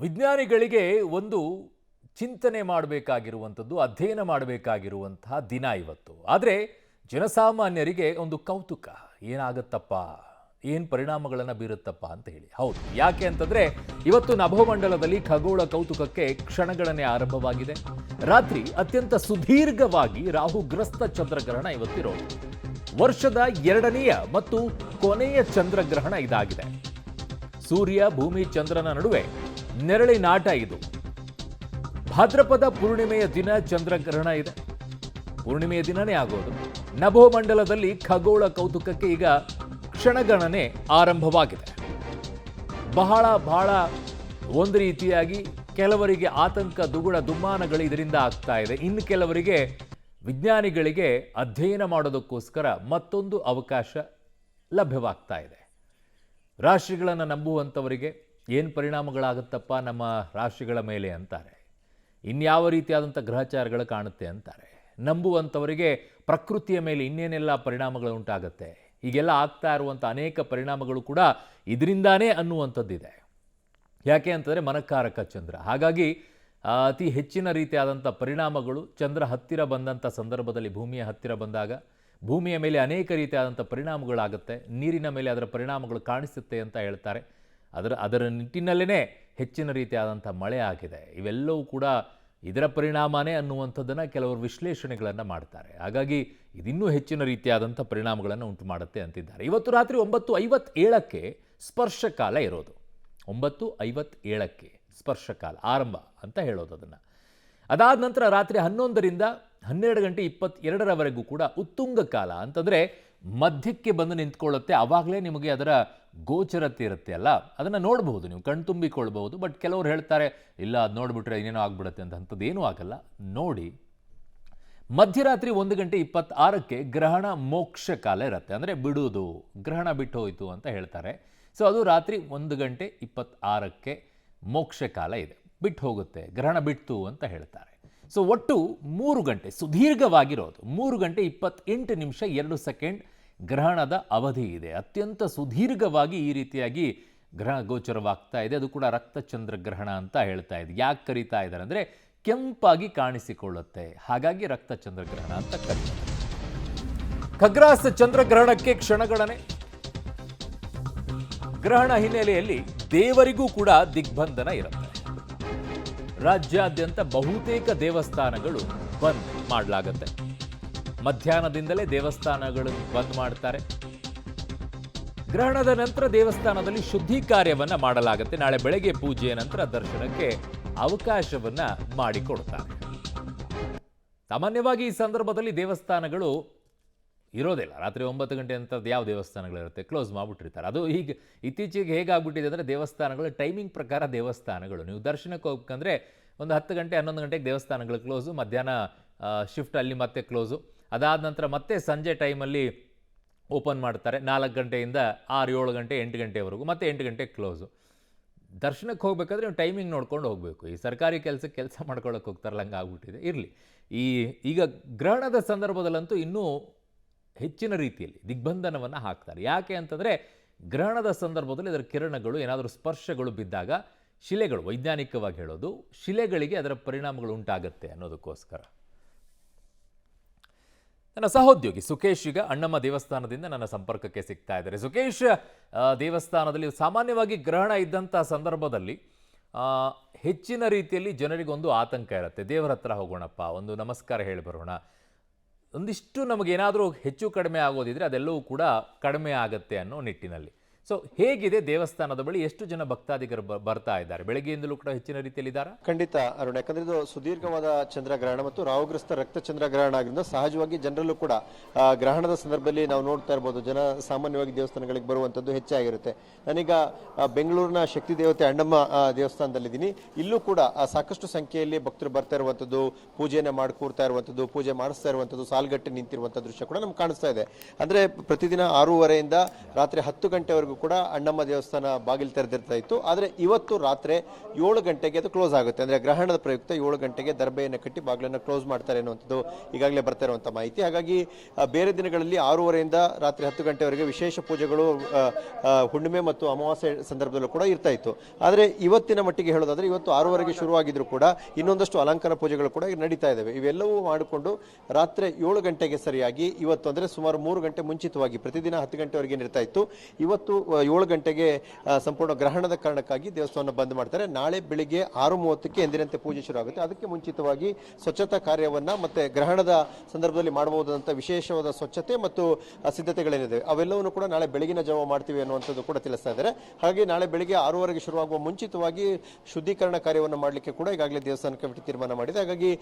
ವಿಜ್ಞಾನಿಗಳಿಗೆ ಒಂದು ಚಿಂತನೆ ಮಾಡಬೇಕಾಗಿರುವಂಥದ್ದು, ಅಧ್ಯಯನ ಮಾಡಬೇಕಾಗಿರುವಂತಹ ದಿನ ಇವತ್ತು. ಆದರೆ ಜನಸಾಮಾನ್ಯರಿಗೆ ಒಂದು ಕೌತುಕ, ಏನಾಗುತ್ತಪ್ಪ, ಏನು ಪರಿಣಾಮಗಳನ್ನು ಬೀರುತ್ತಪ್ಪ ಅಂತ ಹೇಳಿ. ಹೌದು, ಯಾಕೆ ಅಂತಂದರೆ ಇವತ್ತು ನಭೋಮಂಡಲದಲ್ಲಿ ಖಗೋಳ ಕೌತುಕಕ್ಕೆ ಕ್ಷಣಗಣನೆ ಆರಂಭವಾಗಿದೆ. ರಾತ್ರಿ ಅತ್ಯಂತ ಸುದೀರ್ಘವಾಗಿ ರಾಹುಗ್ರಸ್ತ ಚಂದ್ರಗ್ರಹಣ ಇವತ್ತಿರೋದು. ವರ್ಷದ ಎರಡನೆಯ ಮತ್ತು ಕೊನೆಯ ಚಂದ್ರಗ್ರಹಣ ಇದಾಗಿದೆ. ಸೂರ್ಯ, ಭೂಮಿ, ಚಂದ್ರನ ನಡುವೆ ನೆರಳಿನಾಟ ಇದು. ಭಾದ್ರಪದ ಪೂರ್ಣಿಮೆಯ ದಿನ ಚಂದ್ರಗ್ರಹಣ ಇದೆ. ಪೂರ್ಣಿಮೆಯ ದಿನನೇ ಆಗೋದು. ನಭೋಮಂಡಲದಲ್ಲಿ ಖಗೋಳ ಕೌತುಕಕ್ಕೆ ಈಗ ಕ್ಷಣಗಣನೆ ಆರಂಭವಾಗಿದೆ. ಬಹಳ ಒಂದು ರೀತಿಯಾಗಿ ಕೆಲವರಿಗೆ ಆತಂಕ, ದುಗುಡ, ದುಮ್ಮಾನಗಳು ಇದರಿಂದ ಆಗ್ತಾ ಇದೆ. ಇನ್ನು ಕೆಲವರಿಗೆ, ವಿಜ್ಞಾನಿಗಳಿಗೆ ಅಧ್ಯಯನ ಮಾಡೋದಕ್ಕೋಸ್ಕರ ಮತ್ತೊಂದು ಅವಕಾಶ ಲಭ್ಯವಾಗ್ತಾ ಇದೆ. ರಾಶಿಗಳನ್ನು ನಂಬುವಂಥವರಿಗೆ ಏನು ಪರಿಣಾಮಗಳಾಗುತ್ತಪ್ಪ ನಮ್ಮ ರಾಶಿಗಳ ಮೇಲೆ ಅಂತಾರೆ. ಇನ್ಯಾವ ರೀತಿಯಾದಂಥ ಗ್ರಹಚಾರಗಳು ಕಾಣುತ್ತೆ ಅಂತಾರೆ. ನಂಬುವಂಥವರಿಗೆ ಪ್ರಕೃತಿಯ ಮೇಲೆ ಇನ್ನೇನೆಲ್ಲ ಪರಿಣಾಮಗಳು ಉಂಟಾಗುತ್ತೆ. ಹೀಗೆಲ್ಲ ಆಗ್ತಾ ಇರುವಂಥ ಅನೇಕ ಪರಿಣಾಮಗಳು ಕೂಡ ಇದರಿಂದಾನೇ ಅನ್ನುವಂಥದ್ದಿದೆ. ಯಾಕೆ ಅಂತಂದರೆ ಮನಕಾರಕ ಚಂದ್ರ. ಹಾಗಾಗಿ ಅತಿ ಹೆಚ್ಚಿನ ರೀತಿಯಾದಂಥ ಪರಿಣಾಮಗಳು ಚಂದ್ರ ಹತ್ತಿರ ಬಂದಂಥ ಸಂದರ್ಭದಲ್ಲಿ, ಭೂಮಿಯ ಹತ್ತಿರ ಬಂದಾಗ ಭೂಮಿಯ ಮೇಲೆ ಅನೇಕ ರೀತಿಯಾದಂಥ ಪರಿಣಾಮಗಳಾಗುತ್ತೆ. ನೀರಿನ ಮೇಲೆ ಅದರ ಪರಿಣಾಮಗಳು ಕಾಣಿಸುತ್ತೆ ಅಂತ ಹೇಳ್ತಾರೆ. ಅದರ ನಿಟ್ಟಿನಲ್ಲೇ ಹೆಚ್ಚಿನ ರೀತಿಯಾದಂಥ ಮಳೆ ಆಗಿದೆ. ಇವೆಲ್ಲವೂ ಕೂಡ ಇದರ ಪರಿಣಾಮನೇ ಅನ್ನುವಂಥದ್ದನ್ನು ಕೆಲವರು ವಿಶ್ಲೇಷಣೆಗಳನ್ನು ಮಾಡ್ತಾರೆ. ಹಾಗಾಗಿ ಇದಿನ್ನೂ ಹೆಚ್ಚಿನ ರೀತಿಯಾದಂಥ ಪರಿಣಾಮಗಳನ್ನು ಉಂಟು ಮಾಡುತ್ತೆ ಅಂತಿದ್ದಾರೆ. ಇವತ್ತು ರಾತ್ರಿ 9:57ಕ್ಕೆ ಸ್ಪರ್ಶಕಾಲ ಇರೋದು. 9:57ಕ್ಕೆ ಸ್ಪರ್ಶಕಾಲ ಆರಂಭ ಅಂತ ಹೇಳೋದು ಅದನ್ನು. ಅದಾದ ನಂತರ ರಾತ್ರಿ 11ರಿಂದ 12:22 ಕೂಡ ಉತ್ತುಂಗ ಕಾಲ ಅಂತಂದರೆ ಮಧ್ಯಕ್ಕೆ ಬಂದು ನಿಂತ್ಕೊಳ್ಳುತ್ತೆ. ಆವಾಗಲೇ ನಿಮಗೆ ಅದರ ಗೋಚರತೆ ಇರುತ್ತೆ ಅಲ್ಲ, ಅದನ್ನು ನೋಡಬಹುದು, ನೀವು ಕಣ್ತುಂಬಿಕೊಳ್ಬಹುದು. ಬಟ್ ಕೆಲವರು ಹೇಳ್ತಾರೆ ಇಲ್ಲ, ಅದು ನೋಡಿಬಿಟ್ರೆ ಇನ್ನೇನೋ ಆಗ್ಬಿಡುತ್ತೆ ಅಂತ. ಅಂಥದ್ದು ಏನೂ ಆಗಲ್ಲ, ನೋಡಿ. ಮಧ್ಯರಾತ್ರಿ 1:26ಕ್ಕೆ ಗ್ರಹಣ ಮೋಕ್ಷ ಕಾಲ ಇರುತ್ತೆ. ಅಂದರೆ ಬಿಡುವುದು, ಗ್ರಹಣ ಬಿಟ್ಟು ಹೋಯಿತು ಅಂತ ಹೇಳ್ತಾರೆ. ಸೊ ಅದು ರಾತ್ರಿ 1:26ಕ್ಕೆ ಮೋಕ್ಷ ಕಾಲ ಇದೆ, ಬಿಟ್ಟು ಹೋಗುತ್ತೆ, ಗ್ರಹಣ ಬಿಟ್ಟು ಅಂತ ಹೇಳ್ತಾರೆ. ಸೊ ಒಟ್ಟು 3 ಗಂಟೆ ಸುದೀರ್ಘವಾಗಿರೋದು. 3:28 ಗ್ರಹಣದ ಅವಧಿ ಇದೆ. ಅತ್ಯಂತ ಸುದೀರ್ಘವಾಗಿ ಈ ರೀತಿಯಾಗಿ ಗ್ರಹ ಗೋಚರವಾಗ್ತಾ ಇದೆ. ಅದು ಕೂಡ ರಕ್ತಚಂದ್ರ ಗ್ರಹಣ ಅಂತ ಹೇಳ್ತಾ ಇದೆ. ಯಾಕೆ ಕರೀತಾ ಇದ್ದಾರೆ ಅಂದರೆ ಕೆಂಪಾಗಿ ಕಾಣಿಸಿಕೊಳ್ಳುತ್ತೆ, ಹಾಗಾಗಿ ರಕ್ತಚಂದ್ರ ಗ್ರಹಣ ಅಂತ ಕರೀತಾರೆ. ಖಗ್ರಾಸ ಚಂದ್ರಗ್ರಹಣಕ್ಕೆ ಕ್ಷಣಗಣನೆ. ಗ್ರಹಣ ಹಿನ್ನೆಲೆಯಲ್ಲಿ ದೇವರಿಗೂ ಕೂಡ ದಿಗ್ಬಂಧನ ಇರುತ್ತೆ. ರಾಜ್ಯಾದ್ಯಂತ ಬಹುತೇಕ ದೇವಸ್ಥಾನಗಳು ಬಂದ್ ಮಾಡಲಾಗುತ್ತೆ. ಮಧ್ಯಾಹ್ನದಿಂದಲೇ ದೇವಸ್ಥಾನಗಳನ್ನು ಬಂದ್ ಮಾಡ್ತಾರೆ. ಗ್ರಹಣದ ನಂತರ ದೇವಸ್ಥಾನದಲ್ಲಿ ಶುದ್ಧಿ ಕಾರ್ಯವನ್ನು ಮಾಡಲಾಗುತ್ತೆ. ನಾಳೆ ಬೆಳಗ್ಗೆ ಪೂಜೆಯ ನಂತರ ದರ್ಶನಕ್ಕೆ ಅವಕಾಶವನ್ನ ಮಾಡಿಕೊಡ್ತಾರೆ. ಸಾಮಾನ್ಯವಾಗಿ ಈ ಸಂದರ್ಭದಲ್ಲಿ ದೇವಸ್ಥಾನಗಳು ಇರೋದಿಲ್ಲ. ರಾತ್ರಿ 9 ಗಂಟೆ ನಂತರದ್ದು ಯಾವ ದೇವಸ್ಥಾನಗಳಿರುತ್ತೆ, ಕ್ಲೋಸ್ ಮಾಡಿಬಿಟ್ಟಿರ್ತಾರೆ. ಅದು ಈಗ ಇತ್ತೀಚೆಗೆ ಹೇಗಾಗ್ಬಿಟ್ಟಿದೆ ಅಂದರೆ ದೇವಸ್ಥಾನಗಳು ಟೈಮಿಂಗ್ ಪ್ರಕಾರ ದೇವಸ್ಥಾನಗಳು, ನೀವು ದರ್ಶನಕ್ಕೆ ಹೋಗ್ಬೇಕಂದ್ರೆ ಒಂದು 10 ಗಂಟೆ 11 ಗಂಟೆಗೆ ದೇವಸ್ಥಾನಗಳು ಕ್ಲೋಸು, ಮಧ್ಯಾಹ್ನ ಶಿಫ್ಟ್ ಅಲ್ಲಿ ಮತ್ತೆ ಕ್ಲೋಸು. ಅದಾದ ನಂತರ ಮತ್ತೆ ಸಂಜೆ ಟೈಮಲ್ಲಿ ಓಪನ್ ಮಾಡ್ತಾರೆ. 4 ಗಂಟೆಯಿಂದ 6, 7 ಗಂಟೆ 8 ಗಂಟೆವರೆಗೂ, ಮತ್ತೆ 8 ಗಂಟೆಗೆ ಕ್ಲೋಸು. ದರ್ಶನಕ್ಕೆ ಹೋಗ್ಬೇಕಾದ್ರೆ ನೀವು ಟೈಮಿಂಗ್ ನೋಡ್ಕೊಂಡು ಹೋಗಬೇಕು. ಈ ಸರ್ಕಾರಿ ಕೆಲಸ ಮಾಡ್ಕೊಳ್ಳೋಕೆ ಹೋಗ್ತಾರಲ್ಲ, ಹಂಗೆ ಆಗ್ಬಿಟ್ಟಿದೆ. ಇರಲಿ, ಈಗ ಗ್ರಹಣದ ಸಂದರ್ಭದಲ್ಲಂತೂ ಇನ್ನೂ ಹೆಚ್ಚಿನ ರೀತಿಯಲ್ಲಿ ದಿಗ್ಬಂಧನವನ್ನು ಹಾಕ್ತಾರೆ. ಯಾಕೆ ಅಂತಂದರೆ ಗ್ರಹಣದ ಸಂದರ್ಭದಲ್ಲಿ ಅದರ ಕಿರಣಗಳು ಏನಾದರೂ ಸ್ಪರ್ಶಗಳು ಬಿದ್ದಾಗ ಶಿಲೆಗಳು, ವೈಜ್ಞಾನಿಕವಾಗಿ ಹೇಳೋದು, ಶಿಲೆಗಳಿಗೆ ಅದರ ಪರಿಣಾಮಗಳು ಉಂಟಾಗುತ್ತೆ ಅನ್ನೋದಕ್ಕೋಸ್ಕರ. ನನ್ನ ಸಹೋದ್ಯೋಗಿ ಸುಕೇಶ್ ಈಗ ಅಣ್ಣಮ್ಮ ದೇವಸ್ಥಾನದಿಂದ ನನ್ನ ಸಂಪರ್ಕಕ್ಕೆ ಸಿಗ್ತಾ ಇದ್ದಾರೆ. ಸುಕೇಶ್, ದೇವಸ್ಥಾನದಲ್ಲಿ ಸಾಮಾನ್ಯವಾಗಿ ಗ್ರಹಣ ಇದ್ದಂಥ ಸಂದರ್ಭದಲ್ಲಿ ಹೆಚ್ಚಿನ ರೀತಿಯಲ್ಲಿ ಜನರಿಗೊಂದು ಆತಂಕ ಇರುತ್ತೆ. ದೇವರ ಹತ್ರ ಹೋಗೋಣಪ್ಪ, ಒಂದು ನಮಸ್ಕಾರ ಹೇಳಿ ಬರೋಣ, ಒಂದಿಷ್ಟು ನಮಗೇನಾದರೂ ಹೆಚ್ಚು ಕಡಿಮೆ ಆಗೋದಿದ್ರೆ ಅದೆಲ್ಲವೂ ಕೂಡ ಕಡಿಮೆ ಆಗುತ್ತೆ ಅನ್ನೋ ನಿಟ್ಟಿನಲ್ಲಿ. ಸೊ ಹೇಗಿದೆ ದೇವಸ್ಥಾನದ ಬಳಿ, ಎಷ್ಟು ಜನ ಭಕ್ತಾದಿಗರು ಬರ್ತಾ ಇದ್ದಾರೆ? ಬೆಳಗ್ಗೆಯಿಂದಲೂ ಕೂಡ ಹೆಚ್ಚಿನ ರೀತಿಯಲ್ಲಿ ಇದ್ದಾರೆ? ಖಂಡಿತ ಅರುಣ್, ಯಾಕಂದ್ರೆ ಇದು ಸುದೀರ್ಘವಾದ ಚಂದ್ರಗ್ರಹಣ ಮತ್ತು ರಾಹುಗ್ರಸ್ತ ರಕ್ತ ಚಂದ್ರಗ್ರಹಣ ಆಗಿರೋದ್ರಿಂದ ಸಹಜವಾಗಿ ಜನರಲ್ಲೂ ಕೂಡ ಗ್ರಹಣದ ಸಂದರ್ಭದಲ್ಲಿ ನಾವು ನೋಡ್ತಾ ಇರ್ಬೋದು, ಜನ ಸಾಮಾನ್ಯವಾಗಿ ದೇವಸ್ಥಾನಗಳಿಗೆ ಬರುವಂಥದ್ದು ಹೆಚ್ಚಾಗಿರುತ್ತೆ. ನಾನೀಗ ಬೆಂಗಳೂರಿನ ಶಕ್ತಿ ದೇವತೆ ಅಣ್ಣಮ್ಮ ದೇವಸ್ಥಾನದಲ್ಲಿದ್ದೀನಿ. ಇಲ್ಲೂ ಕೂಡ ಸಾಕಷ್ಟು ಸಂಖ್ಯೆಯಲ್ಲಿ ಭಕ್ತರು ಬರ್ತಾ ಇರುವಂಥದ್ದು, ಪೂಜೆಯನ್ನು ಮಾಡ್ಕೊಡ್ತಾ ಇರುವಂಥದ್ದು, ಪೂಜೆ ಮಾಡಿಸ್ತಾ ಇರುವಂಥದ್ದು, ಸಾಲ್ಗಟ್ಟೆ ನಿಂತಿರುವಂಥ ದೃಶ್ಯ ಕೂಡ ನಮ್ಗೆ ಕಾಣಿಸ್ತಾ ಇದೆ. ಅಂದ್ರೆ ಪ್ರತಿದಿನ 6:30ಯಿಂದ ರಾತ್ರಿ 10 ಗಂಟೆವರೆಗೂ ಗಂಟೆವರೆಗೂ ಕೂಡ ಅಣ್ಣಮ್ಮ ದೇವಸ್ಥಾನ ಬಾಗಿಲು ತೆರೆದಿರ್ತಾ ಇತ್ತು. ಆದರೆ ಇವತ್ತು ರಾತ್ರಿ 7 ಗಂಟೆಗೆ ಅದು ಕ್ಲೋಸ್ ಆಗುತ್ತೆ. ಅಂದರೆ ಗ್ರಹಣದ ಪ್ರಯುಕ್ತ 7 ಗಂಟೆಗೆ ದರ್ಬೆಯನ್ನು ಕಟ್ಟಿ ಬಾಗಿಲನ್ನು ಕ್ಲೋಸ್ ಮಾಡ್ತಾರೆ ಅನ್ನುವಂಥದ್ದು ಈಗಾಗಲೇ ಬರ್ತಾ ಇರುವಂಥ ಮಾಹಿತಿ. ಹಾಗಾಗಿ ಬೇರೆ ದಿನಗಳಲ್ಲಿ 6:30ಯಿಂದ ರಾತ್ರಿ 10 ಗಂಟೆವರೆಗೆ ವಿಶೇಷ ಪೂಜೆಗಳು ಹುಣ್ಣಿಮೆ ಮತ್ತು ಅಮಾವಾಸ್ಯೆ ಸಂದರ್ಭದಲ್ಲೂ ಕೂಡ ಇರ್ತಾ ಇತ್ತು. ಆದರೆ ಇವತ್ತಿನ ಮಟ್ಟಿಗೆ ಹೇಳೋದಾದ್ರೆ ಇವತ್ತು 6:30ಗೆ ಶುರುವಾಗಿದ್ರು ಕೂಡ ಇನ್ನೊಂದಷ್ಟು ಅಲಂಕಾರ ಪೂಜೆಗಳು ಕೂಡ ನಡೀತಾ ಇದ್ದಾವೆ. ಇವೆಲ್ಲವೂ ಮಾಡಿಕೊಂಡು ರಾತ್ರಿ 7 ಗಂಟೆಗೆ ಸರಿಯಾಗಿ ಇವತ್ತು ಅಂದರೆ ಸುಮಾರು 3 ಗಂಟೆ ಮುಂಚಿತವಾಗಿ ಪ್ರತಿದಿನ 10 ಗಂಟೆವರೆಗೆ ಇರ್ತಾ ಇತ್ತು. ಇವತ್ತು 7 ಗಂಟೆಗೆ ಸಂಪೂರ್ಣ ಗ್ರಹಣದ ಕಾರಣಕ್ಕಾಗಿ ದೇವಸ್ಥಾನ ಬಂದ್ ಮಾಡ್ತಾರೆ. ನಾಳೆ ಬೆಳಿಗ್ಗೆ 6:30ಕ್ಕೆ ಎಂದಿನಂತೆ ಪೂಜೆ ಶುರು ಆಗುತ್ತೆ. ಅದಕ್ಕೆ ಮುಂಚಿತವಾಗಿ ಸ್ವಚ್ಛತಾ ಕಾರ್ಯವನ್ನ ಮತ್ತೆ ಗ್ರಹಣದ ಸಂದರ್ಭದಲ್ಲಿ ಮಾಡಬಹುದಾದಂಥ ವಿಶೇಷವಾದ ಸ್ವಚ್ಛತೆ ಮತ್ತು ಸಿದ್ಧತೆಗಳೇನಿದೆ ಅವೆಲ್ಲವನ್ನು ಕೂಡ ನಾಳೆ ಬೆಳಗಿನ ಜಾವ ಮಾಡ್ತೀವಿ ಅನ್ನುವಂಥದ್ದು ಕೂಡ ತಿಳಿಸ್ತಾ ಇದ್ದಾರೆ. ಹಾಗೆ ನಾಳೆ ಬೆಳಿಗ್ಗೆ 6:30ಗೆ ಶುರುವಾಗುವ ಮುಂಚಿತವಾಗಿ ಶುದ್ಧೀಕರಣ ಕಾರ್ಯವನ್ನು ಮಾಡಲಿಕ್ಕೆ ಕೂಡ ಈಗಾಗಲೇ ದೇವಸ್ಥಾನ ಕಮಿಟಿ ತೀರ್ಮಾನ ಮಾಡಿದೆ. ಹಾಗಾಗಿ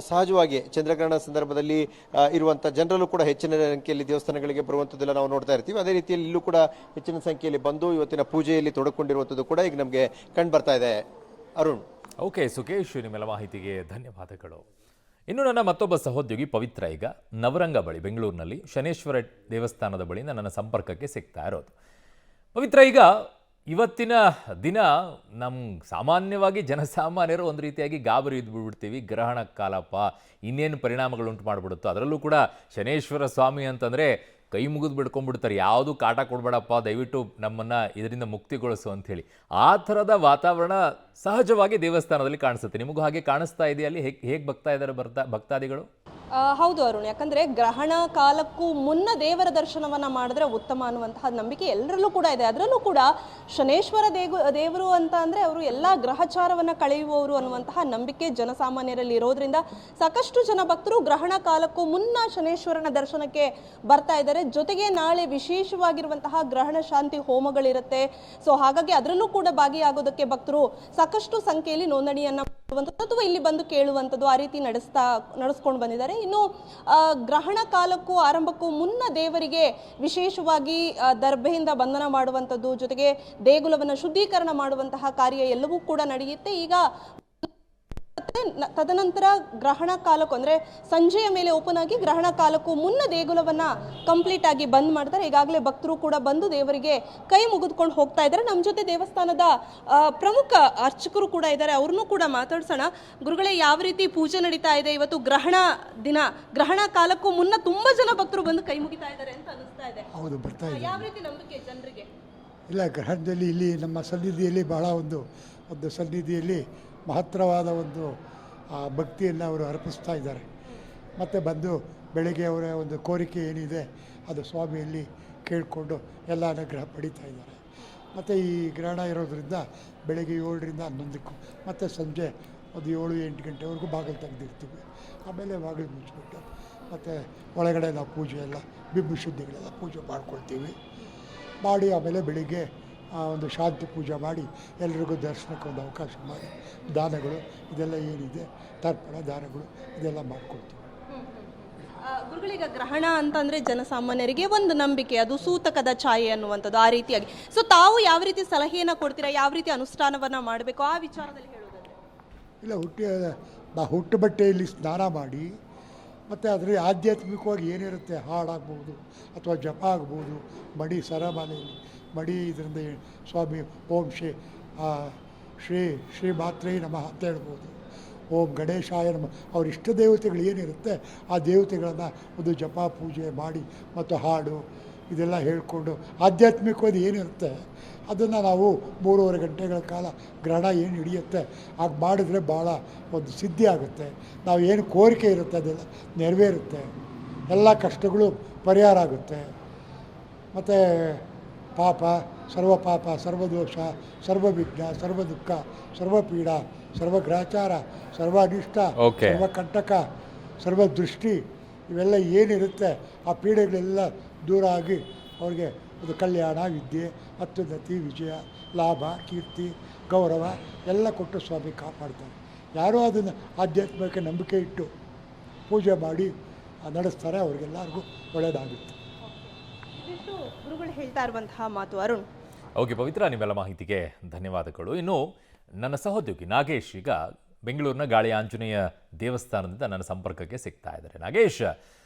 ಸಹಜವಾಗಿ ಚಂದ್ರಗ್ರಹಣ ಸಂದರ್ಭದಲ್ಲಿ ಇರುವಂಥ ಜನರಲ್ಲೂ ಕೂಡ ಹೆಚ್ಚಿನ ಸಂಖ್ಯೆಯಲ್ಲಿ ದೇವಸ್ಥಾನಗಳಿಗೆ ಬರುವಂಥದ್ದೆಲ್ಲ ನಾವು ನೋಡ್ತಾ ಇರ್ತೀವಿ. ಅದೇ ರೀತಿಯಲ್ಲಿ ಇಲ್ಲೂ ಕೂಡ ಹೆಚ್ಚಿನ ಸಂಖ್ಯೆಯಲ್ಲಿ ಬಂದು ಇವತ್ತಿನ ಪೂಜೆಯಲ್ಲಿ ತೊಡಕೊಂಡಿರುವಂಥದ್ದು ಕೂಡ ಈಗ ನಮಗೆ ಕಂಡು ಬರ್ತಾ ಇದೆ. ಅರುಣ್. ಓಕೆ ಸುಕೇಶ್, ನಿಮ್ಮೆಲ್ಲ ಮಾಹಿತಿಗೆ ಧನ್ಯವಾದಗಳು. ಇನ್ನು ನನ್ನ ಮತ್ತೊಬ್ಬ ಸಹೋದ್ಯೋಗಿ ಪವಿತ್ರ ಈಗ ನವರಂಗ ಬಳಿ ಬೆಂಗಳೂರಿನಲ್ಲಿ ಶನೇಶ್ವರ ದೇವಸ್ಥಾನದ ಬಳಿಯಿಂದ ನನ್ನ ಸಂಪರ್ಕಕ್ಕೆ ಸಿಗ್ತಾ ಇರೋದು. ಪವಿತ್ರ, ಈಗ ಇವತ್ತಿನ ದಿನ ಸಾಮಾನ್ಯವಾಗಿ ಜನಸಾಮಾನ್ಯರು ಒಂದು ರೀತಿಯಾಗಿ ಗಾಬರಿ ಇದ್ಬಿಡ್ತೀವಿ. ಗ್ರಹಣ ಕಾಲಪ್ಪ, ಇನ್ನೇನು ಪರಿಣಾಮಗಳುಂಟು ಮಾಡಿಬಿಡುತ್ತೋ. ಅದರಲ್ಲೂ ಕೂಡ ಶನೇಶ್ವರ ಸ್ವಾಮಿ ಅಂತಂದರೆ ಕೈ ಮುಗಿದು ಬಿಡ್ಕೊಂಡ್ಬಿಡ್ತಾರೆ. ಯಾವುದು ಕಾಟ ಕೊಡಬೇಡಪ್ಪ, ದಯವಿಟ್ಟು ನಮ್ಮನ್ನು ಇದರಿಂದ ಮುಕ್ತಿಗೊಳಿಸು ಅಂಥೇಳಿ. ಆ ಥರದ ವಾತಾವರಣ ಸಹಜವಾಗಿ ದೇವಸ್ಥಾನದಲ್ಲಿ ಕಾಣಿಸುತ್ತೆ. ನಿಮಗೂ ಹಾಗೆ ಕಾಣಿಸ್ತಾ ಇದೆಯಾ? ಅಲ್ಲಿ ಹೇಗೆ ಬರ್ತಾ ಇದ್ದಾರೆ ಭಕ್ತಾದಿಗಳು? ಹೌದು ಅರುಣ್, ಯಾಕಂದ್ರೆ ಗ್ರಹಣ ಕಾಲಕ್ಕೂ ಮುನ್ನ ದೇವರ ದರ್ಶನವನ್ನ ಮಾಡಿದ್ರೆ ಉತ್ತಮ ಅನ್ನುವಂತಹ ನಂಬಿಕೆ ಎಲ್ಲರಲ್ಲೂ ಕೂಡ ಇದೆ. ಅದರಲ್ಲೂ ಕೂಡ ಶನೇಶ್ವರ ದೇವರು ಅಂತ ಅಂದ್ರೆ ಅವರು ಎಲ್ಲಾ ಗ್ರಹಚಾರವನ್ನ ಕಳೆಯುವವರು ಅನ್ನುವಂತಹ ನಂಬಿಕೆ ಜನಸಾಮಾನ್ಯರಲ್ಲಿ ಇರೋದ್ರಿಂದ ಸಾಕಷ್ಟು ಜನ ಭಕ್ತರು ಗ್ರಹಣ ಕಾಲಕ್ಕೂ ಮುನ್ನ ಶನೇಶ್ವರನ ದರ್ಶನಕ್ಕೆ ಬರ್ತಾ ಇದ್ದಾರೆ. ಜೊತೆಗೆ ನಾಳೆ ವಿಶೇಷವಾಗಿರುವಂತಹ ಗ್ರಹಣ ಶಾಂತಿ ಹೋಮಗಳಿರುತ್ತೆ. ಸೊ ಹಾಗಾಗಿ ಅದರಲ್ಲೂ ಕೂಡ ಭಾಗಿಯಾಗೋದಕ್ಕೆ ಭಕ್ತರು ಸಾಕಷ್ಟು ಸಂಖ್ಯೆಯಲ್ಲಿ ನೋಂದಣಿಯನ್ನ ಅಥವಾ ಇಲ್ಲಿ ಬಂದು ಕೇಳುವಂಥದ್ದು ಆ ರೀತಿ ನಡೆಸ್ಕೊಂಡು ಬಂದಿದ್ದಾರೆ. ಇನ್ನು ಗ್ರಹಣ ಕಾಲಕ್ಕೂ ಆರಂಭಕ್ಕೂ ಮುನ್ನ ದೇವರಿಗೆ ವಿಶೇಷವಾಗಿ ದರ್ಭೆಯಿಂದ ಬಂಧನ ಮಾಡುವಂಥದ್ದು, ಜೊತೆಗೆ ದೇಗುಲವನ್ನು ಶುದ್ಧೀಕರಣ ಮಾಡುವಂತಹ ಕಾರ್ಯ ಎಲ್ಲವೂ ಕೂಡ ನಡೆಯುತ್ತೆ. ಈಗ ತದನಂತರ ಗ್ರಹಣ ಕಾಲಕ್ಕೂ ಅಂದ್ರೆ ಸಂಜೆಯ ಮೇಲೆ ಓಪನ್ ಆಗಿ ಗ್ರಹಣ ಕಾಲಕ್ಕೂ ಮುನ್ನ ದೇಗುಲವನ್ನ ಕಂಪ್ಲೀಟ್ ಆಗಿ ಬಂದ್ ಮಾಡ್ತಾರೆ. ಈಗಾಗಲೇ ಭಕ್ತರು ಕೂಡ ಬಂದು ದೇವರಿಗೆ ಕೈ ಮುಗಿದುಕೊಂಡು ಹೋಗ್ತಾ ಇದ್ದಾರೆ. ನಮ್ಮ ಜೊತೆ ದೇವಸ್ಥಾನದ ಪ್ರಮುಖ ಅರ್ಚಕರು ಕೂಡ ಇದ್ದಾರೆ, ಅವ್ರನ್ನೂ ಕೂಡ ಮಾತಾಡ್ಸೋಣ. ಗುರುಗಳೇ, ಯಾವ ರೀತಿ ಪೂಜೆ ನಡೀತಾ ಇದೆ ಇವತ್ತು? ಗ್ರಹಣ ಕಾಲಕ್ಕೂ ಮುನ್ನ ತುಂಬಾ ಜನ ಭಕ್ತರು ಬಂದು ಕೈ ಮುಗಿತಾ ಇದ್ದಾರೆ ಅಂತ ಅನಿಸ್ತಾ ಇದೆ. ಹೌದು, ಬರ್ತಾ ಇದೆ. ಯಾವ ರೀತಿ ನಂಬಿಕೆ ಜನರಿಗೆ? ಇಲ್ಲ, ಗ್ರಹಣದಲ್ಲಿ ಇಲ್ಲಿ ನಮ್ಮ ಸನ್ನಿಧಿಯಲ್ಲಿ ಬಹಳ ಒಂದು ಸನ್ನಿಧಿಯಲ್ಲಿ ಮಹತ್ತರವಾದ ಒಂದು ಭಕ್ತಿಯನ್ನು ಅವರು ಅರ್ಪಿಸ್ತಾ ಇದ್ದಾರೆ. ಮತ್ತು ಬಂದು ಬೆಳಗ್ಗೆ ಅವರ ಒಂದು ಕೋರಿಕೆ ಏನಿದೆ ಅದು ಸ್ವಾಮಿಯಲ್ಲಿ ಕೇಳಿಕೊಂಡು ಎಲ್ಲ ಅನುಗ್ರಹ ಪಡೀತಾ ಇದ್ದಾರೆ. ಮತ್ತು ಈ ಗ್ರಹಣ ಇರೋದರಿಂದ ಬೆಳಗ್ಗೆ 7ರಿಂದ 11ಕ್ಕೂ ಮತ್ತು ಸಂಜೆ ಒಂದು 7-8 ಗಂಟೆವರೆಗೂ ಬಾಗಿಲು ತೆಗೆದಿರ್ತೀವಿ. ಆಮೇಲೆ ಬಾಗಿಲು ಮುಚ್ಚಿಬಿಟ್ಟು ಮತ್ತು ಒಳಗಡೆ ನಾವು ಪೂಜೆ ಎಲ್ಲ ಬಿಂಬು ಶುದ್ಧಿಗಳೆಲ್ಲ ಪೂಜೆ ಮಾಡ್ಕೊಳ್ತೀವಿ. ಮಾಡಿ ಆಮೇಲೆ ಬೆಳಿಗ್ಗೆ ಒಂದು ಶಾಂತಿ ಪೂಜೆ ಮಾಡಿ ಎಲ್ರಿಗೂ ದರ್ಶನಕ್ಕೆ ಒಂದು ಅವಕಾಶ ಮಾಡಿ ದಾನಗಳು ಇದೆಲ್ಲ ಏನಿದೆ ತರ್ಪಣ ದಾನಗಳು ಇದೆಲ್ಲ ಮಾಡ್ಕೊಳ್ತೀವಿ. ಗುರುಗಳೀಗ ಗ್ರಹಣ ಅಂತಂದ್ರೆ ಜನಸಾಮಾನ್ಯರಿಗೆ ಒಂದು ನಂಬಿಕೆ, ಅದು ಸೂತಕದ ಛಾಯೆ ಅನ್ನುವಂಥದ್ದು ಆ ರೀತಿಯಾಗಿ. ಸೊ ತಾವು ಯಾವ ರೀತಿ ಸಲಹೆಯನ್ನು ಕೊಡ್ತೀರಾ, ಯಾವ ರೀತಿ ಅನುಷ್ಠಾನವನ್ನು ಮಾಡಬೇಕು ಆ ವಿಚಾರದಲ್ಲಿ ಹೇಳೋದಾದ್ರೆ? ಇಲ್ಲ, ಹುಟ್ಟು ಬಟ್ಟೆಯಲ್ಲಿ ಸ್ನಾನ ಮಾಡಿ ಮತ್ತು ಅದರಲ್ಲಿ ಆಧ್ಯಾತ್ಮಿಕವಾಗಿ ಏನಿರುತ್ತೆ, ಹಾಡಾಗ್ಬೋದು ಅಥವಾ ಜಪ ಆಗ್ಬೋದು, ಮಡಿ ಸರಮಾಲೆಯಲ್ಲಿ ಮಡಿ ಇದರಿಂದ ಸ್ವಾಮಿ ಓಂ ಶ್ರೀ ಮಾತ್ರೇ ನಮಃ ಅಂತ ಹೇಳ್ಬೋದು. ಓಂ ಗಣೇಶಾಯ ನಮಃ, ಅವ್ರ ಇಷ್ಟ ದೇವತೆಗಳು ಏನಿರುತ್ತೆ ಆ ದೇವತೆಗಳನ್ನು ಒಂದು ಜಪ ಪೂಜೆ ಮಾಡಿ ಮತ್ತು ಹಾಡು ಇದೆಲ್ಲ ಹೇಳಿಕೊಂಡು ಆಧ್ಯಾತ್ಮಿಕವಾದ ಏನಿರುತ್ತೆ ಅದನ್ನು ನಾವು 3.5 ಗಂಟೆಗಳ ಕಾಲ ಗ್ರಹಣ ಏನು ಹಿಡಿಯುತ್ತೆ ಆಗ ಮಾಡಿದ್ರೆ ಭಾಳ ಒಂದು ಸಿದ್ಧಿ ಆಗುತ್ತೆ. ನಾವು ಏನು ಕೋರಿಕೆ ಇರುತ್ತೆ ಅದೆಲ್ಲ ನೆರವೇರುತ್ತೆ, ಎಲ್ಲ ಕಷ್ಟಗಳು ಪರಿಹಾರ ಆಗುತ್ತೆ. ಮತ್ತು ಸರ್ವದೋಷ, ಸರ್ವವಿಘ್ನ, ಸರ್ವ ದುಃಖ, ಸರ್ವಪೀಡ, ಸರ್ವಗ್ರಹಚಾರ, ಸರ್ವ ಅನಿಷ್ಟ, ಸರ್ವಕಂಟಕ, ಸರ್ವದೃಷ್ಟಿ ಇವೆಲ್ಲ ಏನಿರುತ್ತೆ ಆ ಪೀಡೆಗಳೆಲ್ಲ ದೂರ ಆಗಿ ಅವ್ರಿಗೆ ಒಂದು ಕಲ್ಯಾಣ, ವಿದ್ಯೆ, ಅತ್ಯುನ್ನತಿ, ವಿಜಯ, ಲಾಭ, ಕೀರ್ತಿ, ಗೌರವ ಎಲ್ಲ ಕೊಟ್ಟು ಸ್ವಾಮಿ ಕಾಪಾಡ್ತಾರೆ. ಯಾರೋ ಅದನ್ನು ಆಧ್ಯಾತ್ಮಿಕ ನಂಬಿಕೆ ಇಟ್ಟು ಪೂಜೆ ಮಾಡಿ ನಡೆಸ್ತಾರೆ, ಅವ್ರಿಗೆಲ್ಲರಿಗೂ ಒಳ್ಳೆಯದಾಗುತ್ತೆ. ಇದಿಷ್ಟು ಗುರುಗಳು ಹೇಳ್ತಾ ಇರುವಂತಹ ಮಾತು. ಅರುಣ್. ಓಕೆ ಪವಿತ್ರ, ನಿಮ್ಮೆಲ್ಲ ಮಾಹಿತಿಗೆ ಧನ್ಯವಾದಗಳು. ಇನ್ನು ನನ್ನ ಸಹೋದ್ಯೋಗಿ ನಾಗೇಶ್ ಈಗ ಬೆಂಗಳೂರಿನ ಗಾಳಿ ಆಂಜನೇಯ ದೇವಸ್ಥಾನದಿಂದ ನನ್ನ ಸಂಪರ್ಕಕ್ಕೆ ಸಿಗ್ತಾ ಇದ್ದಾರೆ. ನಾಗೇಶ್,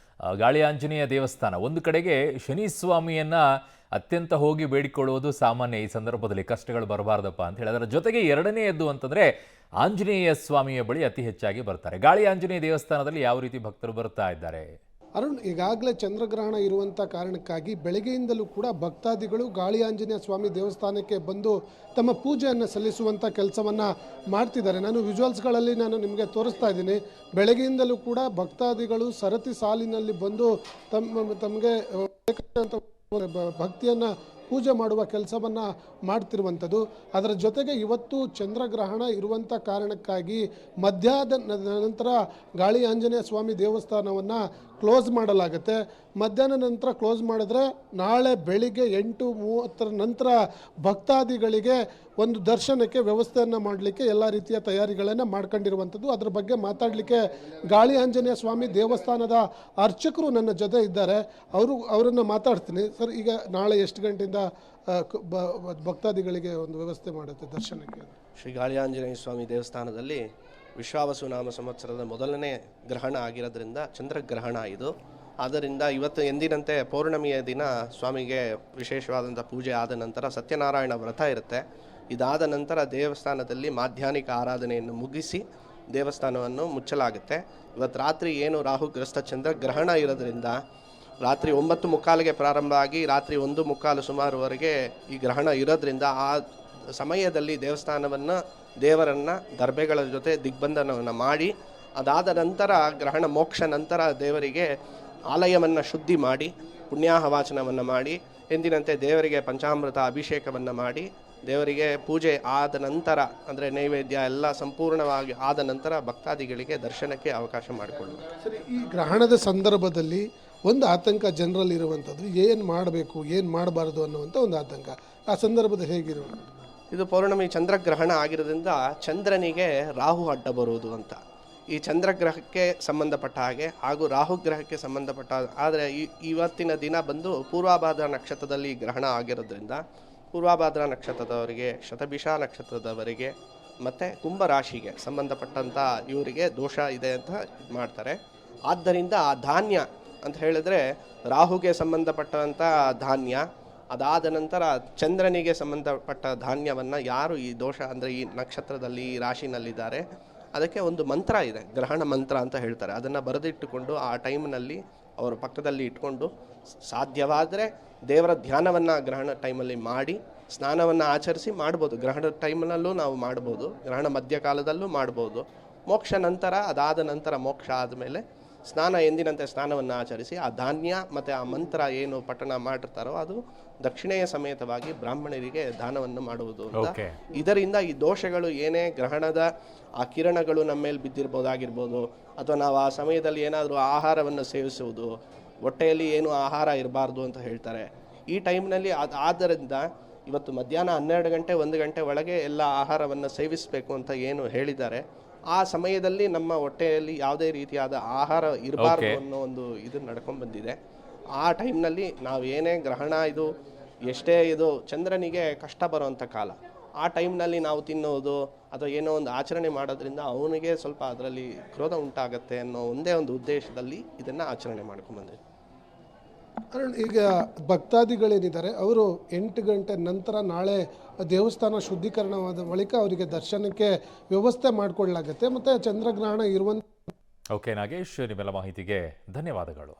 ಗಾಳಿ ಆಂಜನೇಯ ದೇವಸ್ಥಾನ ಒಂದು ಕಡೆಗೆ ಶನಿ ಸ್ವಾಮಿಯನ್ನ ಅತ್ಯಂತ ಹೋಗಿ ಬೇಡಿಕೊಳ್ಳುವುದು ಸಾಮಾನ್ಯ. ಈ ಸಂದರ್ಭದಲ್ಲಿ ಕಷ್ಟಗಳು ಬರಬಾರ್ದಪ್ಪ ಅಂತ ಹೇಳಿ ಅದರ ಜೊತೆಗೆ ಎರಡನೆಯದ್ದು ಅಂತಂದ್ರೆ ಆಂಜನೇಯ ಸ್ವಾಮಿಯ ಬಳಿ ಅತಿ ಹೆಚ್ಚಾಗಿ ಬರ್ತಾರೆ. ಗಾಳಿ ಆಂಜನೇಯ ದೇವಸ್ಥಾನದಲ್ಲಿ ಯಾವ ರೀತಿ ಭಕ್ತರು ಬರ್ತಾ ಇದ್ದಾರೆ? ಅರುಣ್, ಈಗಾಗಲೇ ಚಂದ್ರಗ್ರಹಣ ಇರುವಂಥ ಕಾರಣಕ್ಕಾಗಿ ಬೆಳಗ್ಗೆಯಿಂದಲೂ ಕೂಡ ಭಕ್ತಾದಿಗಳು ಗಾಳಿ ಆಂಜನೇಯ ಸ್ವಾಮಿ ದೇವಸ್ಥಾನಕ್ಕೆ ಬಂದು ತಮ್ಮ ಪೂಜೆಯನ್ನು ಸಲ್ಲಿಸುವಂಥ ಕೆಲಸವನ್ನು ಮಾಡ್ತಿದ್ದಾರೆ. ನಾನು ವಿಜುವಲ್ಸ್ಗಳಲ್ಲಿ ನಿಮಗೆ ತೋರಿಸ್ತಾ ಇದ್ದೀನಿ. ಬೆಳಗ್ಗೆಯಿಂದಲೂ ಕೂಡ ಭಕ್ತಾದಿಗಳು ಸರತಿ ಸಾಲಿನಲ್ಲಿ ಬಂದು ತಮಗೆ ಭಕ್ತಿಯನ್ನು ಪೂಜೆ ಮಾಡುವ ಕೆಲಸವನ್ನು ಮಾಡ್ತಿರುವಂಥದ್ದು. ಅದರ ಜೊತೆಗೆ ಇವತ್ತು ಚಂದ್ರಗ್ರಹಣ ಇರುವಂಥ ಕಾರಣಕ್ಕಾಗಿ ಮಧ್ಯಾಹ್ನದ ನಂತರ ಗಾಳಿ ಆಂಜನೇಯ ಸ್ವಾಮಿ ದೇವಸ್ಥಾನವನ್ನು ಕ್ಲೋಸ್ ಮಾಡಲಾಗುತ್ತೆ. ಮಧ್ಯಾಹ್ನ ನಂತರ ಕ್ಲೋಸ್ ಮಾಡಿದ್ರೆ ನಾಳೆ ಬೆಳಿಗ್ಗೆ 8:30 ನಂತರ ಭಕ್ತಾದಿಗಳಿಗೆ ಒಂದು ದರ್ಶನಕ್ಕೆ ವ್ಯವಸ್ಥೆಯನ್ನು ಮಾಡಲಿಕ್ಕೆ ಎಲ್ಲ ರೀತಿಯ ತಯಾರಿಗಳನ್ನು ಮಾಡ್ಕೊಂಡಿರುವಂಥದ್ದು. ಅದರ ಬಗ್ಗೆ ಮಾತಾಡಲಿಕ್ಕೆ ಗಾಳಿ ಆಂಜನೇಯ ಸ್ವಾಮಿ ದೇವಸ್ಥಾನದ ಅರ್ಚಕರು ನನ್ನ ಜೊತೆ ಇದ್ದಾರೆ. ಅವರನ್ನು ಮಾತಾಡ್ತೀನಿ. ಸರ್, ಈಗ ನಾಳೆ ಎಷ್ಟು ಗಂಟೆಯಿಂದ ಭಕ್ತಾದಿಗಳಿಗೆ ಒಂದು ವ್ಯವಸ್ಥೆ ಮಾಡುತ್ತೆ ದರ್ಶನಕ್ಕೆ? ಶ್ರೀ ಗಾಳಿ ಆಂಜನೇಯ ಸ್ವಾಮಿ ದೇವಸ್ಥಾನದಲ್ಲಿ ವಿಶ್ವಾವಸು ನಾಮ ಸಂವತ್ಸರದ ಮೊದಲನೇ ಗ್ರಹಣ ಆಗಿರೋದ್ರಿಂದ ಚಂದ್ರಗ್ರಹಣ ಇದು. ಆದ್ದರಿಂದ ಇವತ್ತು ಎಂದಿನಂತೆ ಪೌರ್ಣಮಿಯ ದಿನ ಸ್ವಾಮಿಗೆ ವಿಶೇಷವಾದಂಥ ಪೂಜೆ ಆದ ನಂತರ ಸತ್ಯನಾರಾಯಣ ವ್ರತ ಇರುತ್ತೆ. ಇದಾದ ನಂತರ ದೇವಸ್ಥಾನದಲ್ಲಿ ಮಾಧ್ಯಾಹ್ನಿಕ ಆರಾಧನೆಯನ್ನು ಮುಗಿಸಿ ದೇವಸ್ಥಾನವನ್ನು ಮುಚ್ಚಲಾಗುತ್ತೆ. ಇವತ್ತು ರಾತ್ರಿ ಏನು ರಾಹುಗ್ರಸ್ತ ಚಂದ್ರಗ್ರಹಣ ಇರೋದ್ರಿಂದ ರಾತ್ರಿ 9:45ಗೆ ಪ್ರಾರಂಭ ಆಗಿ ರಾತ್ರಿ 1:45 ಸುಮಾರುವರೆಗೆ ಈ ಗ್ರಹಣ ಇರೋದ್ರಿಂದ ಆ ಸಮಯದಲ್ಲಿ ದೇವರನ್ನು ದರ್ಬೆಗಳ ಜೊತೆ ದಿಗ್ಬಂಧನವನ್ನು ಮಾಡಿ ಅದಾದ ನಂತರ ಗ್ರಹಣ ಮೋಕ್ಷ ನಂತರ ದೇವರಿಗೆ ಆಲಯವನ್ನು ಶುದ್ಧಿ ಮಾಡಿ ಪುಣ್ಯಾಹವಾಚನವನ್ನು ಮಾಡಿ ಎಂದಿನಂತೆ ದೇವರಿಗೆ ಪಂಚಾಮೃತ ಅಭಿಷೇಕವನ್ನು ಮಾಡಿ ದೇವರಿಗೆ ಪೂಜೆ ಆದ ನಂತರ ಅಂದರೆ ನೈವೇದ್ಯ ಎಲ್ಲ ಸಂಪೂರ್ಣವಾಗಿ ಆದ ನಂತರ ಭಕ್ತಾದಿಗಳಿಗೆ ದರ್ಶನಕ್ಕೆ ಅವಕಾಶ ಮಾಡಿಕೊಳ್ಳುವುದು. ಸರಿ, ಈ ಗ್ರಹಣದ ಸಂದರ್ಭದಲ್ಲಿ ಒಂದು ಆತಂಕ ಜನರಲ್ಲಿ ಇರುವಂಥದ್ದು, ಏನು ಮಾಡಬೇಕು ಏನು ಮಾಡಬಾರ್ದು ಅನ್ನುವಂಥ ಒಂದು ಆತಂಕ. ಆ ಸಂದರ್ಭದಲ್ಲಿ ಹೇಗಿರುವುದು? ಇದು ಪೌರ್ಣಮಿ ಚಂದ್ರಗ್ರಹಣ ಆಗಿರೋದ್ರಿಂದ ಚಂದ್ರನಿಗೆ ರಾಹು ಅಡ್ಡ ಬರುವುದು ಅಂತ. ಈ ಚಂದ್ರಗ್ರಹಕ್ಕೆ ಸಂಬಂಧಪಟ್ಟ ಹಾಗೆ ಹಾಗೂ ರಾಹುಗ್ರಹಕ್ಕೆ ಸಂಬಂಧಪಟ್ಟ ಆದರೆ ಇವತ್ತಿನ ದಿನ ಬಂದು ಪೂರ್ವಭಾದ್ರ ನಕ್ಷತ್ರದಲ್ಲಿ ಗ್ರಹಣ ಆಗಿರೋದ್ರಿಂದ ಪೂರ್ವಭಾದ್ರ ನಕ್ಷತ್ರದವರಿಗೆ, ಶತಭಿಷ ನಕ್ಷತ್ರದವರಿಗೆ ಮತ್ತು ಕುಂಭರಾಶಿಗೆ ಸಂಬಂಧಪಟ್ಟಂಥ ಇವರಿಗೆ ದೋಷ ಇದೆ ಅಂತ ಮಾಡ್ತಾರೆ. ಆದ್ದರಿಂದ ಆ ಧಾನ್ಯ ಅಂತ ಹೇಳಿದ್ರೆ ರಾಹುಗೆ ಸಂಬಂಧಪಟ್ಟಂಥ ಧಾನ್ಯ, ಅದಾದ ನಂತರ ಚಂದ್ರನಿಗೆ ಸಂಬಂಧಪಟ್ಟ ಧಾನ್ಯವನ್ನು ಯಾರು ಈ ದೋಷ ಅಂದರೆ ಈ ನಕ್ಷತ್ರದಲ್ಲಿ ಈ ರಾಶಿನಲ್ಲಿದ್ದಾರೆ ಅದಕ್ಕೆ ಒಂದು ಮಂತ್ರ ಇದೆ, ಗ್ರಹಣ ಮಂತ್ರ ಅಂತ ಹೇಳ್ತಾರೆ. ಅದನ್ನು ಬರೆದಿಟ್ಟುಕೊಂಡು ಆ ಟೈಮ್ನಲ್ಲಿ ಅವರ ಪಕ್ಕದಲ್ಲಿ ಇಟ್ಕೊಂಡು ಸಾಧ್ಯವಾದರೆ ದೇವರ ಧ್ಯಾನವನ್ನು ಗ್ರಹಣ ಟೈಮಲ್ಲಿ ಮಾಡಿ ಸ್ನಾನವನ್ನು ಆಚರಿಸಿ ಮಾಡ್ಬೋದು. ಗ್ರಹಣ ಟೈಮ್ನಲ್ಲೂ ನಾವು ಮಾಡ್ಬೋದು, ಗ್ರಹಣ ಮಧ್ಯಕಾಲದಲ್ಲೂ ಮಾಡ್ಬೋದು. ಮೋಕ್ಷ ನಂತರ ಅದಾದ ನಂತರ ಮೋಕ್ಷ ಆದಮೇಲೆ ಸ್ನಾನ ಎಂದಿನಂತೆ ಸ್ನಾನವನ್ನು ಆಚರಿಸಿ ಆ ಧಾನ್ಯ ಮತ್ತು ಆ ಮಂತ್ರ ಏನು ಪಠಣ ಮಾಡಿರ್ತಾರೋ ಅದು ದಕ್ಷಿಣೆಯ ಸಮೇತವಾಗಿ ಬ್ರಾಹ್ಮಣರಿಗೆ ದಾನವನ್ನು ಮಾಡುವುದು ಅಂತ. ಇದರಿಂದ ಈ ದೋಷಗಳು ಏನೇ ಗ್ರಹಣದ ಆ ಕಿರಣಗಳು ನಮ್ಮ ಮೇಲೆ ಬಿದ್ದಿರ್ಬೋದಾಗಿರ್ಬೋದು, ಅಥವಾ ನಾವು ಆ ಸಮಯದಲ್ಲಿ ಏನಾದರೂ ಆಹಾರವನ್ನು ಸೇವಿಸುವುದು, ಹೊಟ್ಟೆಯಲ್ಲಿ ಏನು ಆಹಾರ ಇರಬಾರ್ದು ಅಂತ ಹೇಳ್ತಾರೆ. ಈ ಟೈಮ್ನಲ್ಲಿ ಆದ್ದರಿಂದ ಇವತ್ತು ಮಧ್ಯಾಹ್ನ 12 ಗಂಟೆ 1 ಗಂಟೆ ಒಳಗೆ ಎಲ್ಲ ಆಹಾರವನ್ನು ಸೇವಿಸಬೇಕು ಅಂತ ಏನು ಹೇಳಿದ್ದಾರೆ, ಆ ಸಮಯದಲ್ಲಿ ನಮ್ಮ ಹೊಟ್ಟೆಯಲ್ಲಿ ಯಾವುದೇ ರೀತಿಯಾದ ಆಹಾರ ಇರಬಾರ್ದು ಅನ್ನೋ ಒಂದು ಇದು ನಡ್ಕೊಂಡು ಬಂದಿದೆ. ಆ ಟೈಮ್ನಲ್ಲಿ ನಾವು ಏನೇ ಗ್ರಹಣ ಇದು ಎಷ್ಟೇ ಇದು ಚಂದ್ರನಿಗೆ ಕಷ್ಟ ಬರುವಂಥ ಕಾಲ, ಆ ಟೈಮ್ನಲ್ಲಿ ನಾವು ತಿನ್ನೋದು ಅಥವಾ ಏನೋ ಒಂದು ಆಚರಣೆ ಮಾಡೋದ್ರಿಂದ ಅವನಿಗೆ ಸ್ವಲ್ಪ ಅದರಲ್ಲಿ ಕ್ರೋಧ ಉಂಟಾಗತ್ತೆ ಅನ್ನೋ ಒಂದೇ ಒಂದು ಉದ್ದೇಶದಲ್ಲಿ ಇದನ್ನು ಆಚರಣೆ ಮಾಡ್ಕೊಂಡ್ಬಂದಿದೆ. ಅರುಣ್, ಈಗ ಭಕ್ತಾದಿಗಳೇನಿದ್ದಾರೆ ಅವರು 8 ಗಂಟೆ ನಂತರ ನಾಳೆ ದೇವಸ್ಥಾನ ಶುದ್ಧೀಕರಣವಾದ ಬಳಿಕ ಅವರಿಗೆ ದರ್ಶನಕ್ಕೆ ವ್ಯವಸ್ಥೆ ಮಾಡಿಕೊಳ್ಳಲಾಗುತ್ತೆ. ಮತ್ತು ಚಂದ್ರಗ್ರಹಣ ಇರುವಂಥ ಓಕೆ ನಾಗೇಶ್, ನಿಮ್ಮೆಲ್ಲ ಮಾಹಿತಿಗೆ ಧನ್ಯವಾದಗಳು.